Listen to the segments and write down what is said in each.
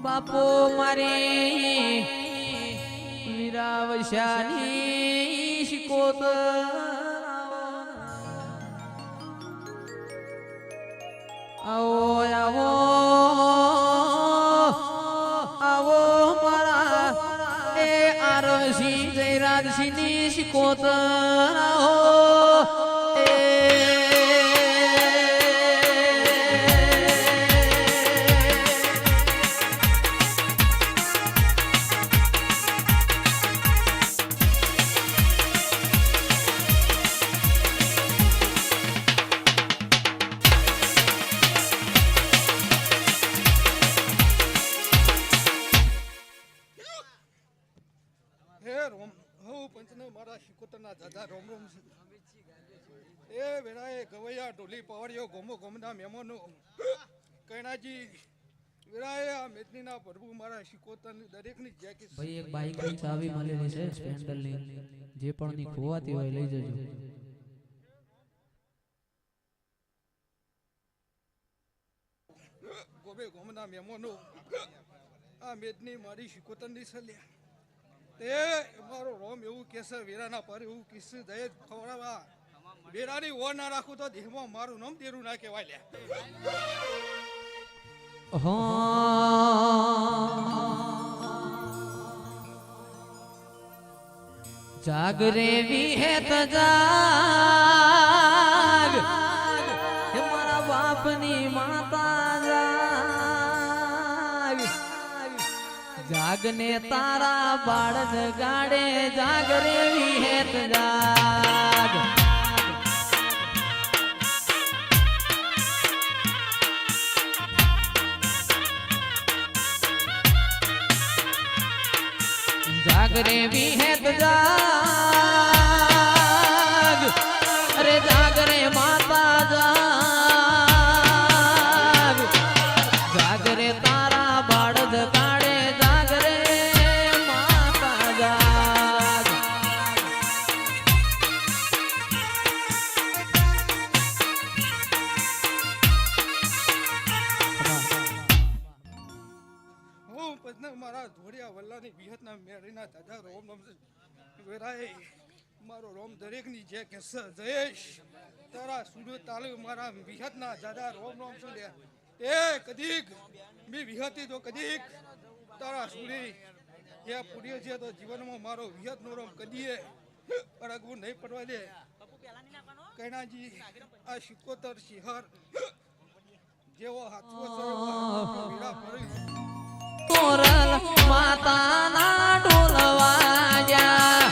બાપો મારે વીરાવશાની શિકોતર આવો આવો આવો મારા એ આરવસી જયરાજસિંહની શિકોતર આવો ગવૈયા ઢોલી પવાડીઓ ગોમો ગોમના મહેમાનો કૈણાજી વિરાય આ મેદનીના પ્રભુ મારા શિકોતરની દરેકની જેકી ભાઈ એક બાઈકની ચાવી મળેલી છે સ્પેન્ડલની જે પણ ની ખોવાતી હોય લઈ જજો ગોબે ગોમના મહેમાનો આ મેદની મારી શિકોતરની સલ્યા તે મારો રોમ એવું કેસે વીરાના પર એવું કિસ્સે દહેજ ખવડાવા બેરાની ઓર ના રાખું તો દેહમાં મારું નામ તેરું ના કહેવાય લે જાગરે વિહેત જાગ હે મારા બાપની માતા જાગ જાગને તારા બાળ જગાડે જાગરે વિહેત જાગ જાગરે વિહેત જાગ અરે જાગરે માતા જાગ જાગરે તારા બાળ જગાડે જાગરે માતા જાગ હું પજને મારા ધોડિયા વલ્લાની વિહતના મેળીના દાદા રોમ નામ વેરાય મારો રોમ દરેકની જે કે જયેશ તારા સુડો તાલુ મારા વિહતના દાદા રોમ નામ શું લે એ કદીક મી વિહતી તો કદીક તારા સુડી એ પૂર્ય છે તો જીવનમાં મારો વિહતનો રોમ કદીએ અડગવું નહીં પડવા દે કૈણાજી આ શિકોતર શિહર જેવો હાથવો વીરા ફરી મોરલ માતાના ઢોલ વાગ્યા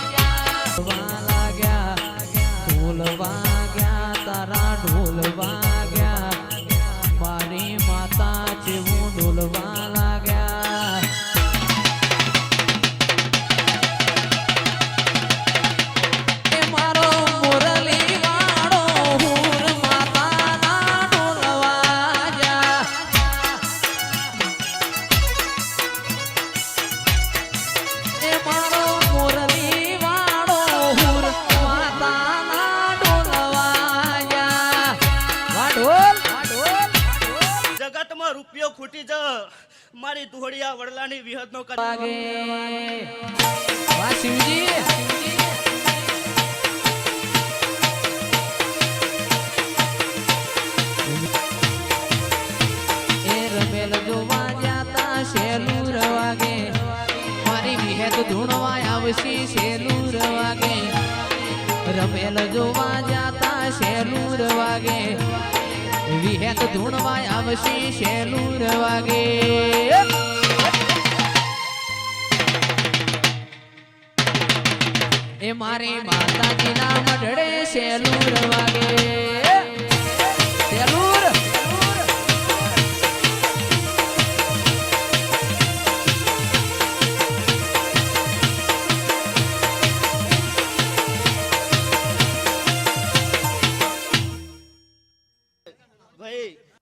ઢોલ વાગ્યા તારા ઢોલ વાગ્યા મારી માતા છે હું ઢોલવા લાગ્યા એ મારો મોરલી વાળો હુર માતાના ઢોલ વાગ્યા એ મારો મોરલી વાળો હુર માતાના ઢોલ વાગ્યા જગતમાં રૂપિયો ખૂટી જ મારી ધોડિયા વડલાની વિહતનો વાગે વાહ શિવજી એ રમેલ જોવા જાતા શેલુર વાગે મારી વિહેત ધૂણવા આવશી શેલુર વાગે રમેલ જોવા જાતા શેલુર વાગે વિહેત ધૂણવા આવશી શેલુર વાગે એ મારી માતાજીના મઢડે શેલુર વાગે